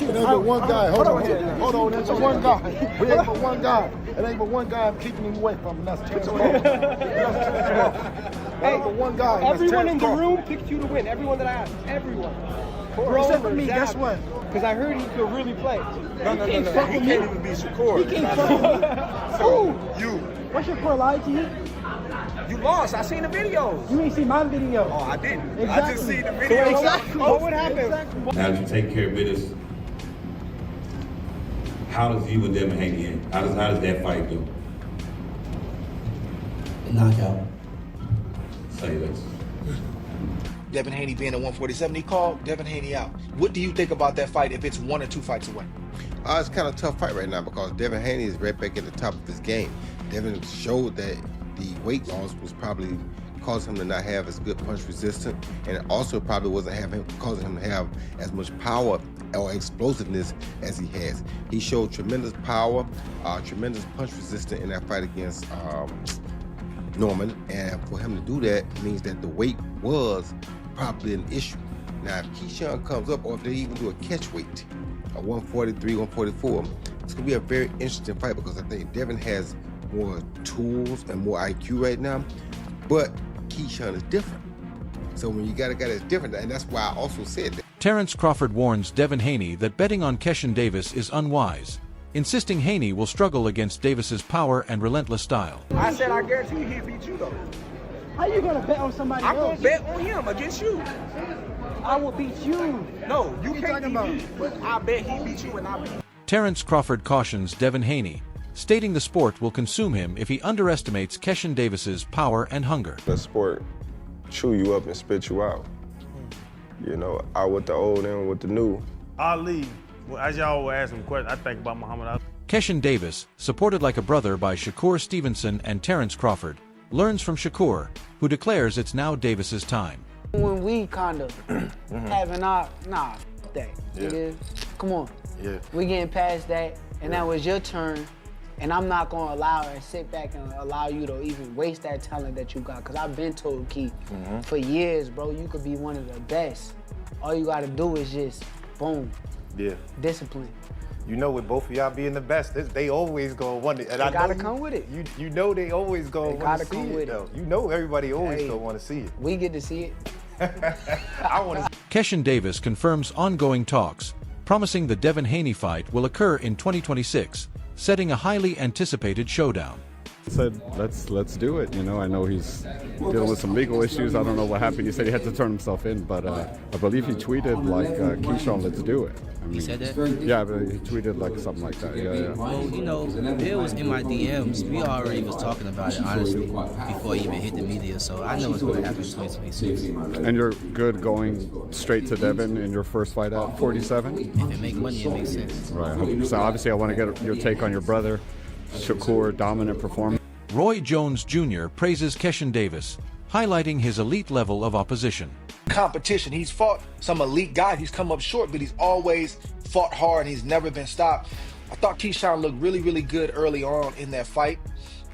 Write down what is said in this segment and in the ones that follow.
It ain't but one guy. Hold on. It's one guy. We ain't but one guy. It ain't but one guy keeping him away from him. That's Terence Crawford. Hey, but one guy. Everyone in the room picked you to win. Everyone that I asked. Everyone. Except for me, guess what? Because I heard he could really play. No. He can't even be Shakur. He can't fuck with me. So, you. What's Shakur lied to you? You lost. I seen the videos. You ain't seen my video. Oh, I didn't. Exactly. I just seen the videos. Exactly. What happened? Now that you take care of business, how does you and Devin Haney end? How does that fight go? Knockout. Say this. Devin Haney being at 147, he called Devin Haney out. What do you think about that fight if it's 1 or 2 fights away? It's kind of a tough fight right now because Devin Haney is right back at the top of his game. Devin showed that the weight loss was probably causing him to not have as good punch resistance, and it also probably wasn't causing him to have as much power or explosiveness as he has. He showed tremendous power, tremendous punch resistance in that fight against Norman, and for him to do that means that the weight was probably an issue. Now, if Keyshawn comes up, or if they even do a catch weight, a 143, 144, it's gonna be a very interesting fight because I think Devin has more tools and more IQ right now, but Keyshawn is different. So when you got a guy that's different, and that's why I also said that. Terence Crawford warns Devin Haney that betting on Keyshawn Davis is unwise, insisting Haney will struggle against Davis's power and relentless style. I said I guarantee you he'll beat you though. How you gonna bet on somebody else? I'm gonna bet on him against you. I will beat you. No, you can't beat me, but I bet he beat you and I beat you. Terence Crawford cautions Devin Haney, stating the sport will consume him if he underestimates Keyshawn Davis's power and hunger. The sport chew you up and spit you out. You know, out with the old and with the new. Ali, well, as y'all ask him questions, I think about Muhammad Ali. Keyshawn Davis, supported like a brother by Shakur Stevenson and Terence Crawford, learns from Shakur, who declares it's now Davis's time. When we kind of having our, that, nigga, come on. Yeah. We getting past that, and that was your turn, and I'm not gonna allow and sit back and allow you to even waste that talent that you got, because I've been told, Key, for years, bro, you could be one of the best. All you gotta do is just, boom, discipline. You know, with both of y'all being the best, they always gonna want it. And they gotta come with it. You know they always gonna want to see it, though. You know everybody always gonna want to see it. We get to see it. I want to. Keyshawn Davis confirms ongoing talks, promising the Devin Haney fight will occur in 2026, setting a highly anticipated showdown. Said, let's do it. You know, I know he's dealing with some legal issues. I don't know what happened. He said he had to turn himself in, but I believe he tweeted like, Keyshawn, let's do it. I mean, he said that? Yeah, but he tweeted like something like that. Yeah. Well, you know, Bill was in my DMs. We already was talking about it, honestly, before he even hit the media, so I know it's going to happen in 2026. And you're good going straight to Devin in your first fight at 47? If it make money, it makes sense. Right. So obviously I want to get your take on your brother. Shakur, dominant performance. Roy Jones Jr. praises Keyshawn Davis, highlighting his elite level of opposition. Competition. He's fought some elite guys. He's come up short, but he's always fought hard and he's never been stopped. I thought Keyshawn looked really, really good early on in that fight.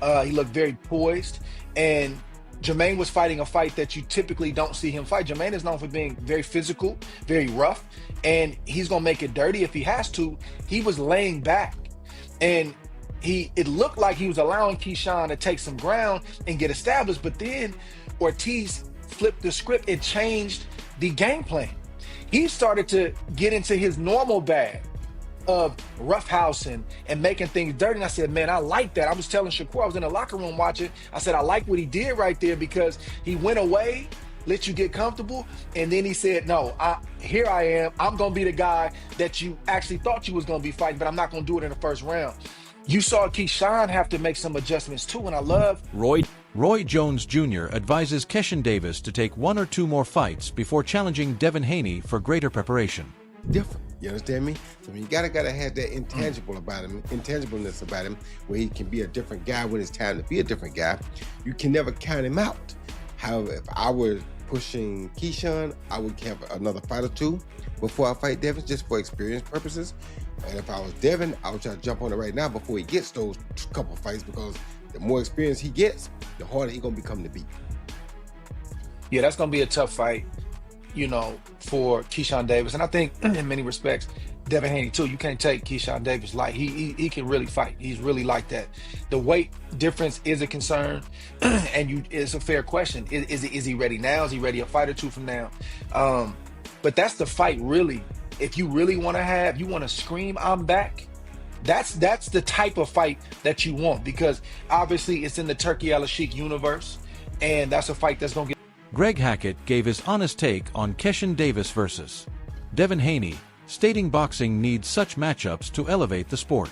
He looked very poised, and Jermaine was fighting a fight that you typically don't see him fight. Jermaine is known for being very physical, very rough, and he's gonna make it dirty if he has to. He was laying back, and it looked like he was allowing Keyshawn to take some ground and get established, but then Ortiz flipped the script and changed the game plan. He started to get into his normal bag of roughhousing and making things dirty. And I said, man, I like that. I was telling Shakur, I was in the locker room watching, I said, I like what he did right there, because he went away, let you get comfortable, and then he said, no, here I am. I'm gonna be the guy that you actually thought you was gonna be fighting, but I'm not gonna do it in the first round. You saw Keyshawn have to make some adjustments too, and I love Roy Jones Jr. advises Keyshawn Davis to take 1 or 2 more fights before challenging Devin Haney for greater preparation. Different, you understand me? So you gotta have that intangibleness about him, where he can be a different guy when it's time to be a different guy. You can never count him out. However, if I were pushing Keyshawn, I would have another fight or 2 before I fight Devin, just for experience purposes. And if I was Devin, I would try to jump on it right now before he gets those couple fights, because the more experience he gets, the harder he's gonna become to beat. Yeah, that's gonna be a tough fight, you know, for Keyshawn Davis. And I think in many respects, Devin Haney too. You can't take Keyshawn Davis light. He can really fight. He's really like that. The weight difference is a concern, and it's a fair question. Is he ready now? Is he ready a fight or two from now? But that's the fight really. If you really want to you want to scream, I'm back. That's the type of fight that you want, because obviously it's in the Turkey Al-Sheikh universe, and that's a fight that's gonna get. Greg Hackett gave his honest take on Keyshawn Davis versus Devin Haney, stating boxing needs such matchups to elevate the sport.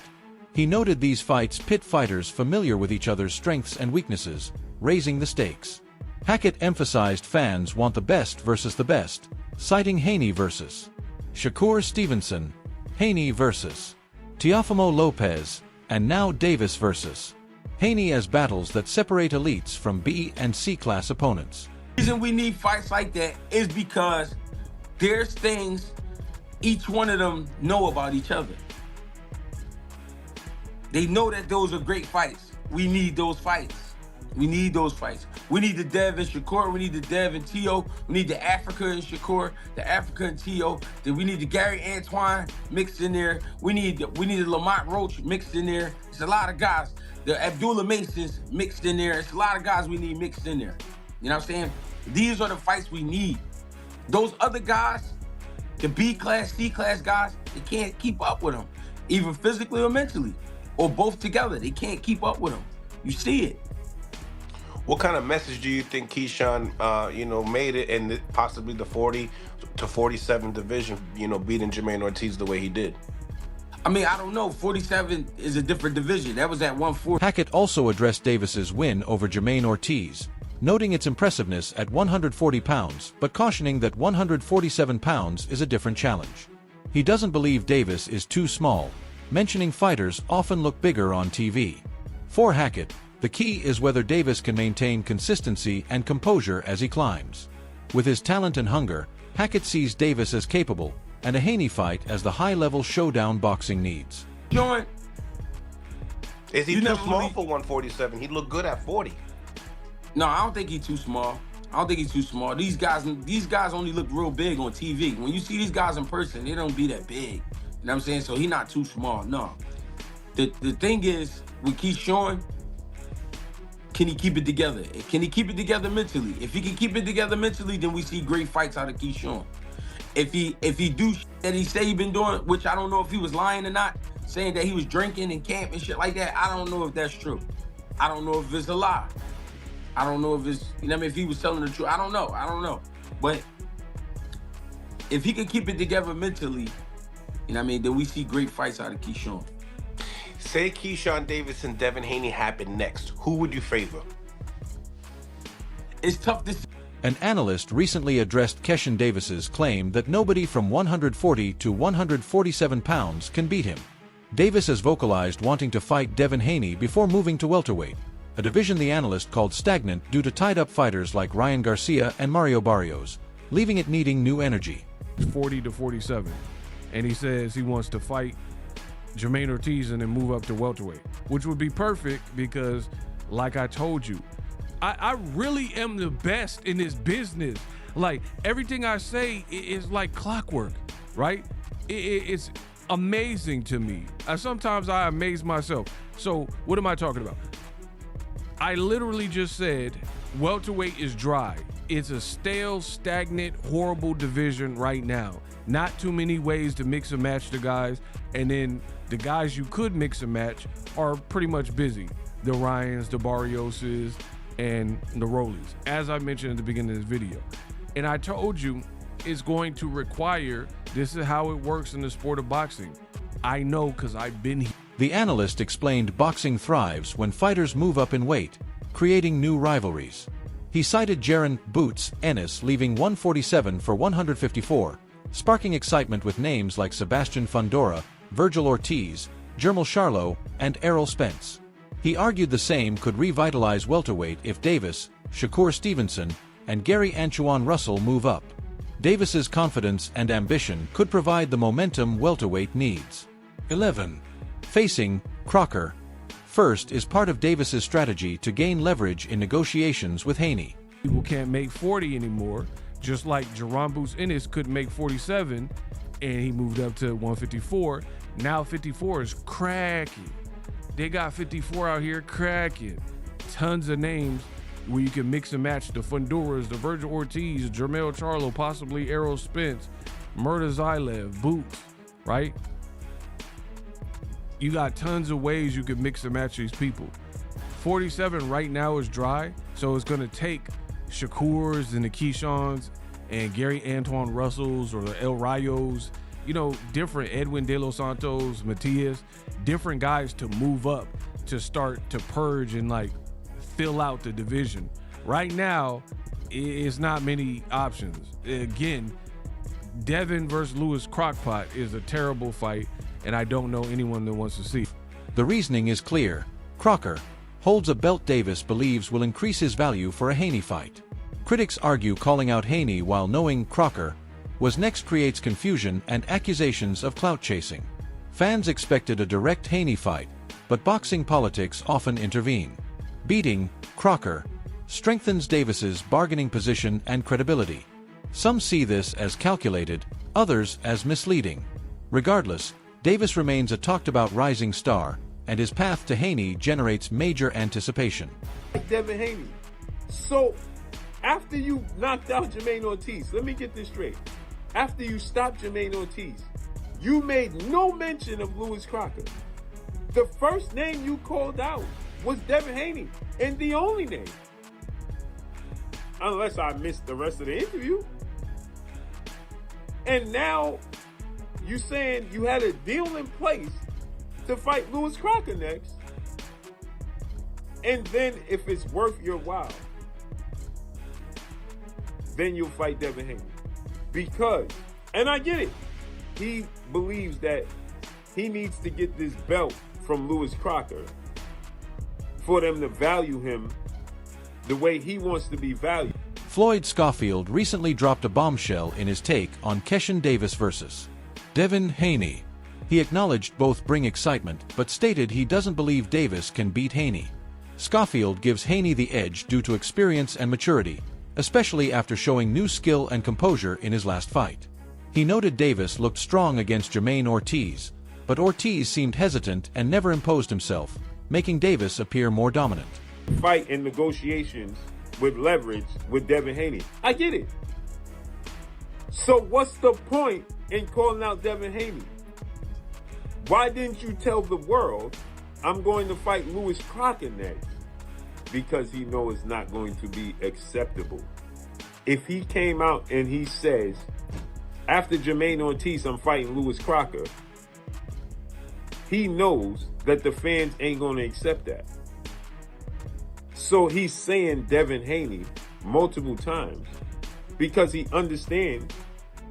He noted these fights pit fighters familiar with each other's strengths and weaknesses, raising the stakes. Hackett emphasized fans want the best versus the best, citing Haney versus Shakur Stevenson, Haney versus Teofimo Lopez, and now Davis versus Haney as battles that separate elites from B and C class opponents. The reason we need fights like that is because there's things each one of them know about each other. They know that those are great fights. We need those fights. We need those fights. We need the Dev and Shakur. We need the Dev and Tio. We need the Africa and Shakur, the Africa and Tio. Then we need the Gary Antoine mixed in there. We need the Lamont Roach mixed in there. It's a lot of guys. The Abdullah Masons mixed in there. It's a lot of guys we need mixed in there. You know what I'm saying? These are the fights we need. Those other guys, the B class, C class guys, they can't keep up with them, either physically or mentally, or both together. They can't keep up with them. You see it. What kind of message do you think Keyshawn, made it in possibly the 40 to 47 division, beating Jermaine Ortiz the way he did? I mean, I don't know. 47 is a different division. That was at 140. Hackett also addressed Davis's win over Jermaine Ortiz, noting its impressiveness at 140 pounds, but cautioning that 147 pounds is a different challenge. He doesn't believe Davis is too small, mentioning fighters often look bigger on TV. For Hackett, the key is whether Davis can maintain consistency and composure as he climbs. With his talent and hunger, Hackett sees Davis as capable, and a Haney fight as the high-level showdown boxing needs. John, is he too small for 147? He looked good at 40. No, I don't think he's too small. I don't think he's too small. These guys only look real big on TV. When you see these guys in person, they don't be that big. You know what I'm saying? So he's not too small, no. The thing is, with Keyshawn, can he keep it together? Can he keep it together mentally? If he can keep it together mentally, then we see great fights out of Keyshawn. If he do that he say he been doing, which I don't know if he was lying or not, saying that he was drinking and camp and shit like that, I don't know if that's true. I don't know if it's a lie. I don't know if it's, if he was telling the truth. I don't know. But if he can keep it together mentally, then we see great fights out of Keyshawn. Say Keyshawn Davis and Devin Haney happen next. Who would you favor? It's tough to see. An analyst recently addressed Keyshawn Davis's claim that nobody from 140 to 147 pounds can beat him. Davis has vocalized wanting to fight Devin Haney before moving to welterweight, a division the analyst called stagnant due to tied-up fighters like Ryan Garcia and Mario Barrios, leaving it needing new energy. 40 to 47, and he says he wants to fight Jermaine Ortiz and then move up to welterweight, which would be perfect because, like I told you, I really am the best in this business. Like, everything I say is like clockwork, right? It's amazing to me. Sometimes I amaze myself. So what am I talking about? I literally just said welterweight is dry. It's a stale, stagnant, horrible division right now. Not too many ways to mix and match the guys, and then the guys you could mix and match are pretty much busy. The Ryans, the Barrioses, and the Rollies, as I mentioned at the beginning of this video. And I told you it's going to require, this is how it works in the sport of boxing. I know because I've been here. The analyst explained boxing thrives when fighters move up in weight, creating new rivalries. He cited Jaron "Boots" Ennis leaving 147 for 154, sparking excitement with names like Sebastian Fundora, Virgil Ortiz, Jermel Charlo, and Errol Spence. He argued the same could revitalize welterweight if Davis, Shakur Stevenson, and Gary Antoine Russell move up. Davis's confidence and ambition could provide the momentum welterweight needs. 11. Facing Crocker. First is part of Davis's strategy to gain leverage in negotiations with Haney. People can't make 40 anymore, just like Jaron Boots Ennis couldn't make 47, and he moved up to 154. Now 54 is cracking. They got 54 out here cracking. Tons of names where you can mix and match the Funduras, the Virgil Ortiz, Jermell Charlo, possibly Errol Spence, Murda Zylev, Boots, right? You got tons of ways you can mix and match these people. 47 right now is dry, so it's going to take Shakur's and the Keyshawns and Gary Antoine Russells or the El Rayos, you know, different Edwin De Los Santos, Matias, different guys to move up to start to purge and like fill out the division. Right now, it's not many options. Again, Devin versus Louis Crockpot is a terrible fight, and I don't know anyone that wants to see. The reasoning is clear. Crocker holds a belt Davis believes will increase his value for a Haney fight. Critics argue calling out Haney while knowing Crocker was next creates confusion and accusations of clout chasing. Fans expected a direct Haney fight, but boxing politics often intervene. Beating Crocker strengthens Davis's bargaining position and credibility. Some see this as calculated, others as misleading. Regardless, Davis remains a talked-about rising star, and his path to Haney generates major anticipation. Devin Haney. So, after you knocked out Jermaine Ortiz, let me get this straight. After you stopped Jermaine Ortiz, you made no mention of Louis Crocker. The first name you called out was Devin Haney, and the only name. Unless I missed the rest of the interview. And now, you saying you had a deal in place to fight Louis Crocker next. And then if it's worth your while, then you'll fight Devin Haney. Because, and I get it, he believes that he needs to get this belt from Louis Crocker for them to value him the way he wants to be valued. Floyd Schofield recently dropped a bombshell in his take on Keyshawn Davis versus Devin Haney. He acknowledged both bring excitement, but stated he doesn't believe Davis can beat Haney. Schofield gives Haney the edge due to experience and maturity, especially after showing new skill and composure in his last fight. He noted Davis looked strong against Jermaine Ortiz, but Ortiz seemed hesitant and never imposed himself, making Davis appear more dominant. Fight in negotiations with leverage with Devin Haney. I get it. So what's the point in calling out Devin Haney? Why didn't you tell the world, I'm going to fight Louis Crocker next? Because he knows it's not going to be acceptable. If he came out and he says, after Jermaine Ortiz, I'm fighting Louis Crocker, he knows that the fans ain't going to accept that. So he's saying Devin Haney multiple times because he understands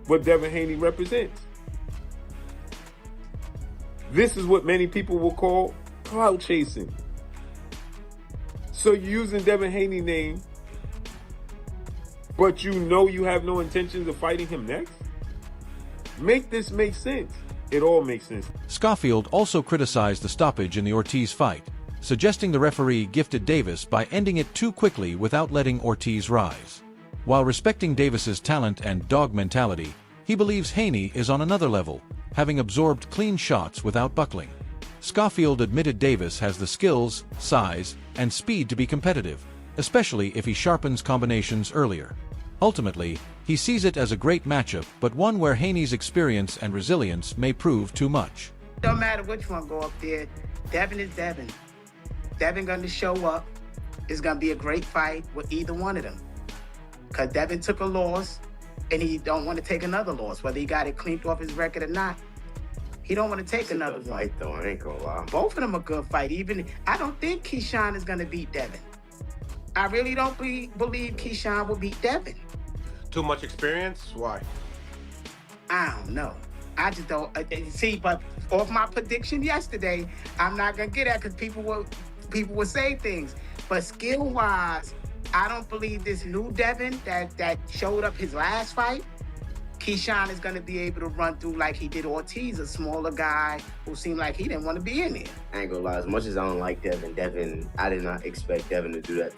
what Devin Haney represents. This is what many people will call clout chasing. So you're using Devin Haney's name, but you know you have no intentions of fighting him next? Make this make sense. It all makes sense. Schofield also criticized the stoppage in the Ortiz fight, suggesting the referee gifted Davis by ending it too quickly without letting Ortiz rise. While respecting Davis's talent and dog mentality, he believes Haney is on another level, having absorbed clean shots without buckling. Schofield admitted Davis has the skills, size, and speed to be competitive, especially if he sharpens combinations earlier. Ultimately, he sees it as a great matchup, but one where Haney's experience and resilience may prove too much. Don't matter which one go up there, Devin is Devin. Devin going to show up. It's going to be a great fight with either one of them. Because Devin took a loss, and he don't want to take another loss, whether he got it cleaned off his record or not. He don't want to take another fight, though. I ain't gonna lie. Both of them are good fight. Even I don't think Keyshawn is going to beat Devin. I really don't believe Keyshawn will beat Devin. Too much experience? Why? I don't know. I just don't see. But off my prediction yesterday, I'm not gonna get that because people will say things. But skill wise, I don't believe this new Devin that showed up his last fight. Keyshawn is gonna be able to run through like he did Ortiz, a smaller guy who seemed like he didn't want to be in there. I ain't gonna lie. As much as I don't like Devin, I did not expect Devin to do that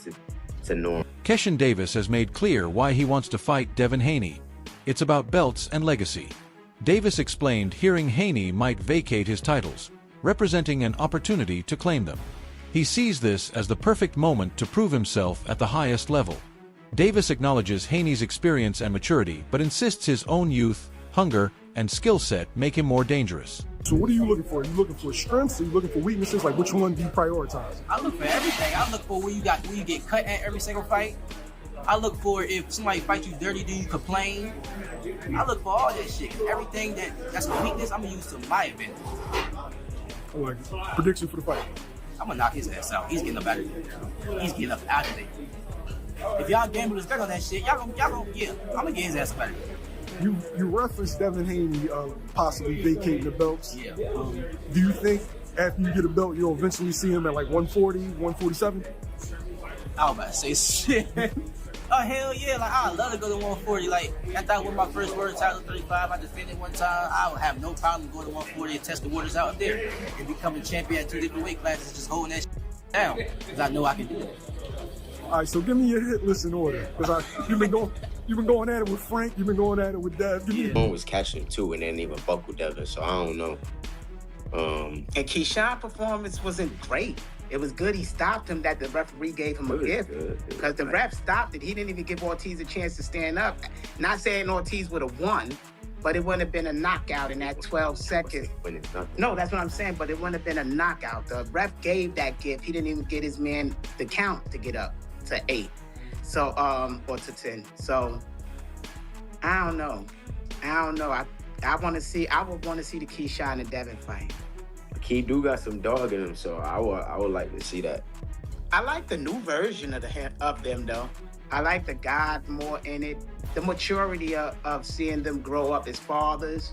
to Norm. Keyshawn Davis has made clear why he wants to fight Devin Haney. It's about belts and legacy. Davis explained hearing Haney might vacate his titles, representing an opportunity to claim them. He sees this as the perfect moment to prove himself at the highest level. Davis acknowledges Haney's experience and maturity, but insists his own youth, hunger, and skill set make him more dangerous. So what are you looking for? Are you looking for strengths? Are you looking for weaknesses? Like, which one do you prioritize? I look for everything. I look for where you get cut at every single fight. I look for if somebody fights you dirty, do you complain? I look for all that shit. Everything that's a weakness, I'm gonna use to my advantage. I like it. Prediction for the fight. I'm gonna knock his ass out. He's getting up out of there. He's getting up out of there. If y'all gamble respect on that shit, y'all gonna, yeah, I'm gonna get his ass up out of there. You referenced Devin Haney possibly vacating the belts. Yeah. Do you think after you get a belt, you'll eventually see him at like 140, 147? I was about to say shit. Oh, hell yeah. Like, I'd love to go to 140. Like, after I won my first world title, 35, I defended one time. I would have no problem going to 140 and test the waters out there and becoming champion at 2 different weight classes, just holding that shit down. Because I know I can do it. All right, so give me your hit list in order. Because you've been going at it with Frank. You've been going at it with Dev. One was catching too, and then even fuck with Devin. So I don't know. And Keyshawn's performance wasn't great. It was good. He stopped him. That the referee gave him a gift because the ref stopped it. He didn't even give Ortiz a chance to stand up. Not saying Ortiz would have won, but it wouldn't have been a knockout in that 12 seconds. No, that's what I'm saying. But it wouldn't have been a knockout. The ref gave that gift. He didn't even get his man the count to get up to 8. So or to 10. So I don't know. I would want to see the Keyshawn and Devin fight. He do got some dog in him, so I would like to see that. I like the new version of them though. I like the God more in it. The maturity of seeing them grow up as fathers.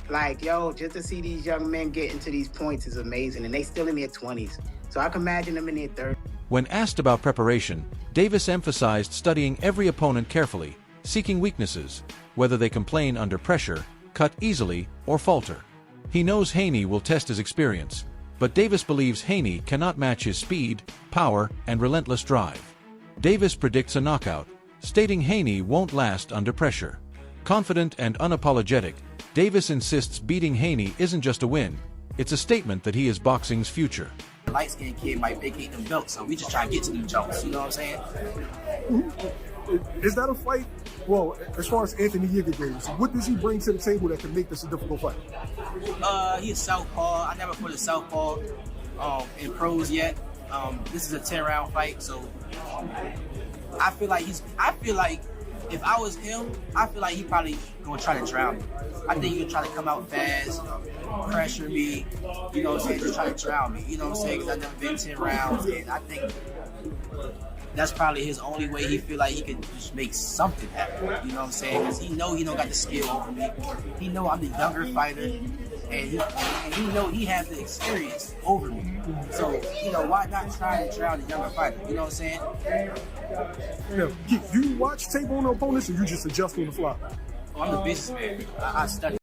Like, yo, just to see these young men get into these points is amazing, and they still in their 20s. So I can imagine them in their 30s. When asked about preparation, Davis emphasized studying every opponent carefully, seeking weaknesses, whether they complain under pressure, cut easily, or falter. He knows Haney will test his experience, but Davis believes Haney cannot match his speed, power, and relentless drive. Davis predicts a knockout, stating Haney won't last under pressure. Confident and unapologetic, Davis insists beating Haney isn't just a win, it's a statement that he is boxing's future. Light-skinned kid might vacate them belts, so we just try to get to them jumps, you know what I'm saying? Is that a fight? Well, as far as Anthony Yiga goes, what does he bring to the table that can make this a difficult fight? He's southpaw. I never put a southpaw in pros yet. This is a 10-round fight, so I feel like if I was him, I feel like he probably gonna try to drown me. I think he'll try to come out fast, pressure me, you know what I'm saying, just try to drown me, you know what I'm saying, because I've never been 10 rounds, and I think that's probably his only way he feel like he can just make something happen, you know what I'm saying, because he know he don't got the skill over me, he know I'm the younger fighter, and he know he has the experience over me. So, you know, why not try to drown the younger fighter? You know what I'm saying? Yeah. Do you watch tape on the opponents, or you just adjust on the fly? Oh, I'm a businessman. I study.